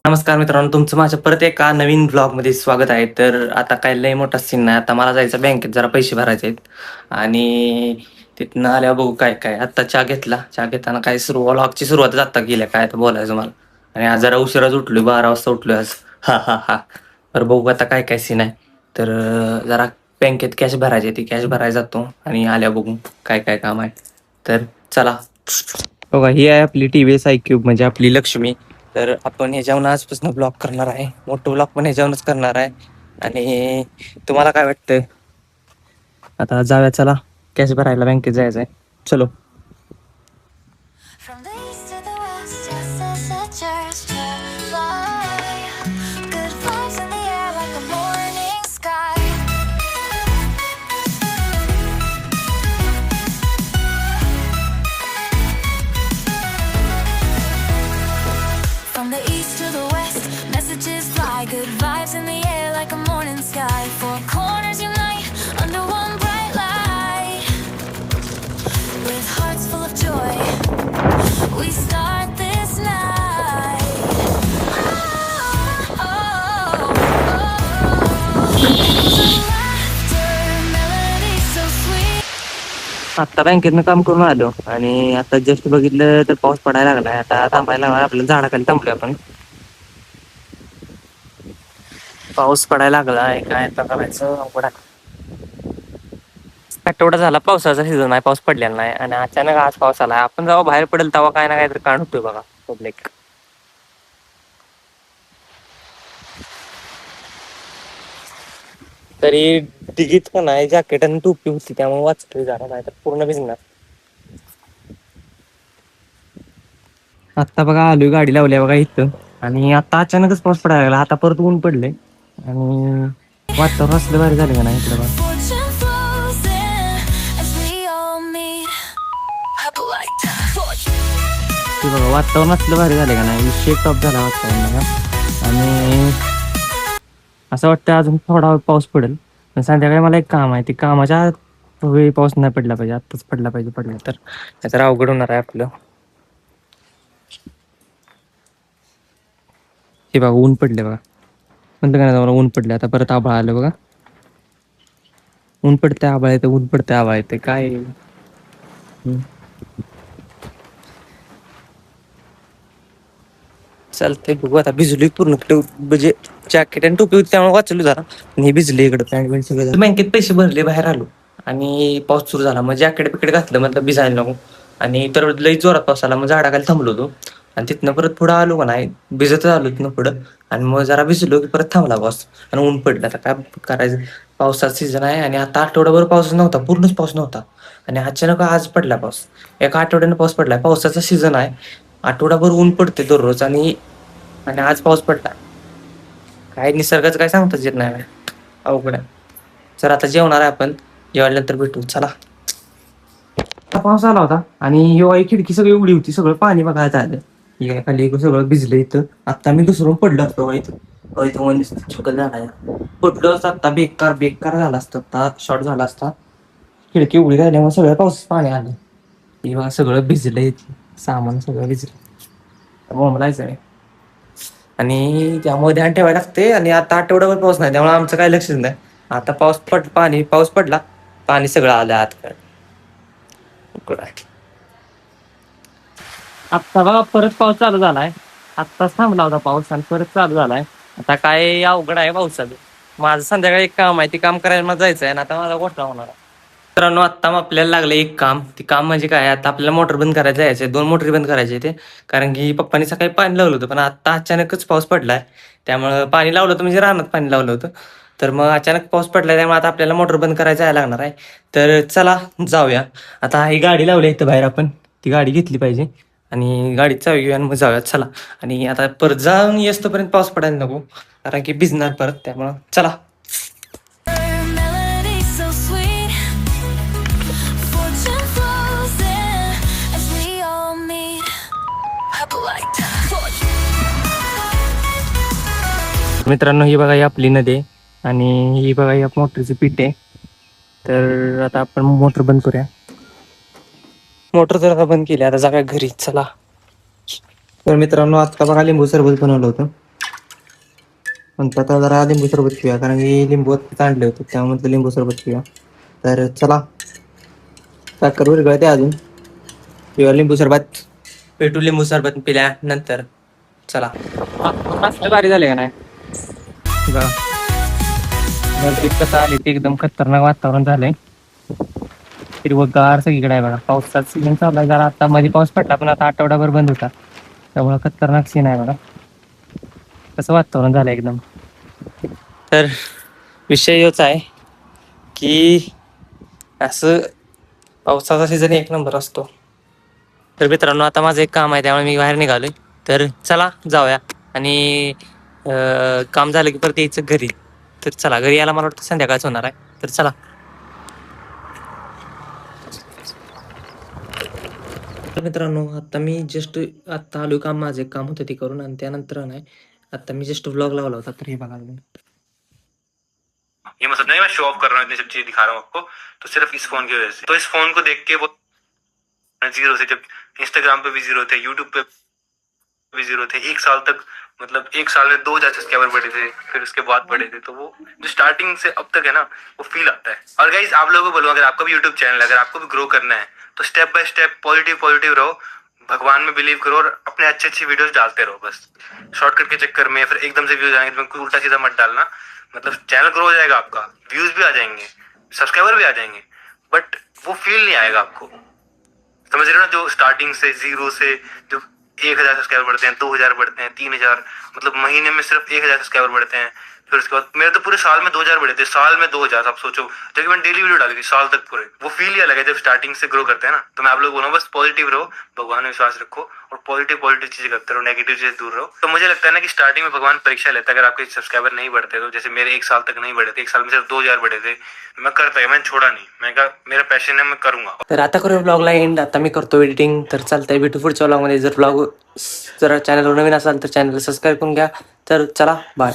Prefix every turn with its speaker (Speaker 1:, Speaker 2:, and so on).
Speaker 1: नमस्कार मित्रांनो, तुमचं माझ्या परत एका नवीन ब्लॉगमध्ये स्वागत आहे. तर आता काय लय मोठा सीन नाही. आता मला जायचं बँकेत, जरा पैसे भरायचे आहेत आणि तिथनं आल्यावर बघू काय काय. आत्ता चहा घेतला, चहा घेताना काय व्लॉगची सुरुवातच आत्ता गेल्या काय तर बोलायचं मला. आणि आज जरा उशिराच उठलोय, 12 वाजता उठलोय आज. हा हा हा. तर बघू आता काय काय सीन आहे. तर जरा बँकेत कॅश भरायची, ती कॅश भरायला जातो आणि आल्या बघू काय काय काम आहे. तर चला बघा, ही आहे आपली TVS iQube, म्हणजे आपली लक्ष्मी. तर आपण ह्याच्यावरून आजपासून ब्लॉग करणार आहे, मोठं ब्लॉग पण ह्याच्यावरूनच करणार आहे. आणि तुम्हाला काय वाटतं? आता जाऊया, चला कॅश भरायला बँकेत जायचं आहे. चलो.
Speaker 2: From the east to the west, just as the chairs fly. Good vibes in the air like a morning sky. From the east to the west, messages fly. Good vibes in the air like a morning sky. Four corners unite under one bright light. With hearts full of joy, we start this night. Oh, oh, oh. Echoes of laughter, melodies so sweet.
Speaker 1: आता बँकेतनं काम करून आलो आणि आता just बघितलं तर पाऊस पडायला लागलाय. आता थांबायला लागला, आपल्या झाडाखाली थांबलोय आपण. पाऊस पडायला लागलाय, काय आता करायचं अवघड आहे. आठवडा झाला पावसाचा सीझन आहे, पाऊस पडलेला नाही आणि अचानक आज पाऊस आला. आपण जेव्हा बाहेर पडेल तेव्हा काय ना काहीतरी काढ होतोय बघा पब्लिक. तरी डिगीत पण आहे, जॅकेट आणि टोपी होती त्यामुळे वाचतोय जरा, नाही तर पूर्ण भिजणार. आता बघा आलोय, गाडी लावली बघा इथं, आणि आता अचानकच पाऊस पडायला लागला. आता परत ऊन पडले आणि वातावरण असलं भारी झालं का नाही इकडे बघा.
Speaker 2: Fortune flows in as we all meet. Up like fortune.
Speaker 1: ते बघा वातावरण असलं भारी झालं का नाही, विषय टॉप झाला वातावरण बघा. आणि असं वाटतं अजून थोडा वेळ पाऊस पडेल. पण संध्याकाळी मला एक काम आहे, ते कामाच्या वेळी पाऊस नाही पडला पाहिजे, आत्ताच पडला पाहिजे. पडला तर अवघड होणार आहे आपलं. हे बघा ऊन पडले बघा, म्हणतं का नाही मला ऊन पडले. आता परत आभाळ आलं बघा, ऊन पडते आभाळ येतं, ऊन पडते आभाळ येते, काय चालतंय. बघू आता, भिजलोय पूर्ण, म्हणजे जॅकेट आणि टोपी होती त्यामुळे वाचलो जरा, आणि हे भिजले इकडे, पॅन्ट पॅन्ट सगळं. बँकेत पैसे भरले, बाहेर आलो आणि पाऊस सुरू झाला. मग जॅकेट बिकेट घातलं, मतलब भिजायला नको. आणि तर लई जोरात पाऊस आला, मग झाडाखाली थांबलो होतो. आणि तिथनं परत पुढं आलो का नाही, भिजतच आलो तिथनं पुढं. आणि मग जरा भिजलो की परत थांबला पाऊस आणि ऊन पडलं. आता काय करायचं, पावसाचा सीझन आहे आणि आता आठवडाभर पाऊसच नव्हता, पूर्णच पाऊस नव्हता. आणि अचानक आज पडला पाऊस, एका आठवड्यानं पाऊस पडलाय. पावसाचा सीझन आहे, आठवडाभर ऊन पडते दररोज आणि आणि आज पाऊस पडला. काय निसर्गाचं काय सांगताच येत नाही, अवघड आहे. सर आता जेवणार आहे आपण, जेवल्यानंतर भेटू, चला. पाऊस आला होता आणि ही खिडकी सगळी उडी होती, सगळं पाणी बघायला आलं. खाली सगळं भिजलं इथं. आता मी घसरून पडलो असतो इथं चिखल झाला, पडलो असतं आता, बेकार बेकार झाला असतं, आता शॉर्ट झाला असता. खिडकी उडी राहिल्यामुळे सगळं पाऊस पाणी आलं. किंवा सगळं भिजलंय, सामान सगळं भिजलं, बोंबलायचं आहे. आणि त्यामुळे ध्यान ठेवायला लागते. आणि आता आठवड्यावर पाऊस नाही त्यामुळे आमचं काय लक्षच नाही. आता पाऊस पडला, पाणी सगळं आलं आत. आता बघा परत पाऊस चालू झालाय, आत्ताच थांबला होता पाऊस आणि परत चालू झालाय. आता काय अवघड आहे पावसाचं. माझं संध्याकाळी एक काम आहे, ते काम करायला मला जायचं आहे आणि आता माझा घोटाळा होणार आहे. मित्रांनो, आता आपल्याला लागलं एक काम. ते काम म्हणजे काय, आता आपल्याला मोटर बंद करायचं जायचंय, 2 मोटरी बंद करायचे ते. कारण की पप्पांनी सकाळी पाणी लावलं होतं, पण आता अचानकच पाऊस पडलाय. त्यामुळं पाणी लावलं होतं म्हणजे रानात पाणी लावलं होतं. तर मग अचानक पाऊस पडलाय, त्यामुळे आता आपल्याला मोटर बंद करायला जायला लागणार आहे. तर चला जाऊया. आता ही गाडी लावली इथं बाहेर, आपण ती गाडी घेतली पाहिजे आणि गाडीत चावी घेऊया आणि मग जाऊयात, चला. आणि आता परत जाऊन येतोपर्यंत पाऊस पडायला नको, कारण की भिजणार परत, त्यामुळं चला.
Speaker 2: Melodies so sweet. Fortune flows in as we all meet. Up like fortune.
Speaker 1: मित्रांनो, ही बघा ही आपली नदी आहे आणि ही बघा ही मोटरची पीठ आहे. तर आता आपण मोटर बंद करूया. मोटर तर आता बंद केली, आता जाऊया घरी, चला. तर मित्रांनो, आता बघा लिंबू सरबत बनवलं होतं म्हणतात आता जरा लिंबू सरबत पिऊया, कारण की लिंबू आत्ताच आणले होते त्यामुळे म्हटलं लिंबू सरबत पिऊया. तर चला, साखर विरघळते अजून, पिऊया लिंबू सरबत. पेटू लिंबू सरबत पिल्यानंतर चला. मस्त भारी झाले का नाही बघा. गर्दीत कसं आले ते एकदम खतरनाक वातावरण झालंय. हिरवंगार सगळीकडे आहे बघा. पावसाचा सीझन चालू आहे. जरा आता मध्ये पाऊस पडला पण आता आठवडाभर बंद होता, त्यामुळे खतरनाक सीन आहे बघा. कसं वातावरण झालं एकदम. तर विषय हेच आहे की असं पावसाचा सीझन एक नंबर असतो. तर मित्रांनो, आता माझं एक काम आहे त्यामुळे मी बाहेर निघालोय. तर चला जाऊया, आणि काम झालं की परत यायचं घरी. तर चला, घरी यायला मला वाटतं संध्याकाळच होणार आहे. तर चला. तर मित्रांनो, आता मी जस्ट आत्ता आलोय, काम माझं एक काम होतं ते करून, आणि त्यानंतर नाही आता मी जस्ट व्लॉग लावला होता. तर हे बघा,
Speaker 3: ये मतलब नहीं मैं शो ऑफ कर रहा हूँ, इतनी सब चीजें दिखा रहा हूँ आपको, तो सिर्फ इस फोन की वजह से। तो इस फोन को देख के वो जीरो थे, जब इंस्टाग्राम पे भी जीरो थे, यूट्यूब पे भी जीरो थे। एक साल तक, मतलब एक साल में 2,000 सब्सक्राइबर बढ़े थे, फिर उसके बाद बढ़े थे। तो वो जो स्टार्टिंग से अब तक है ना, वो फील आता है। और गाइस, आप लोगों को बोलूँ, अगर आपका भी यूट्यूब चैनल है, अगर आपको भी ग्रो करना है, तो step by step positive positive रहो, भगवान में बिलीव करो और अपने अच्छी अच्छी वीडियोस डालते रहो। बस शॉर्टकट के चक्कर में फिर एकदम से व्यूज आएंगे तो उल्टा सीधा मत डालना। मतलब चैनल ग्रो हो जाएगा आपका, व्यूज भी आ जाएंगे, सब्सक्राइबर भी आ जाएंगे, बट वो फील नहीं आएगा आपको। समझ रहे हो ना, जो स्टार्टिंग से जीरो से जो 1,000 सब्सक्राइबर बढ़ते हैं, 2,000 बढ़ते हैं, 3,000, मतलब महीने में सिर्फ 1,000 सब्सक्राइबर बढ़ते हैं। फिर उसके बाद मेरे तो पूरे साल में 2,000 बढ़े थे, साल में 2,000। आप सोचो, जबकि मैंने डेली वीडियो डाली थी साल तक पूरे। वो फील ही अलग है जब स्टार्टिंग से ग्रो करते हैं ना। तो मैं आप लोग बोलूँ, बस पॉजिटिव रहो, भगवान में विश्वास रखो और पॉजिटिव पॉजिटिव चीजें करते रहो, नेगेटिव चीजें दूर रहो। तो मुझे लगता है ना कि स्टार्टिंग में भगवान परीक्षा लेता है। अगर आपके सब्सक्राइबर नहीं बढ़ते, तो जैसे मेरे 1 साल तक नहीं बढ़े थे, 1 साल में सिर्फ 2,000 बढ़े थे, मैं करता गया, मैंने छोड़ा नहीं। मैं कहा मेरा पैशन है, मैं करूंगा।
Speaker 1: तर आता करूया ब्लॉगला एंड. आता मी करतो एडिटिंग. तर चालतंय, भेटू पुढच्या ब्लॉगमध्ये. जर ब्लॉग जर चॅनलवर नवीन असाल तर चॅनलला सबस्क्राईब करून घ्या. तर चला, बाय.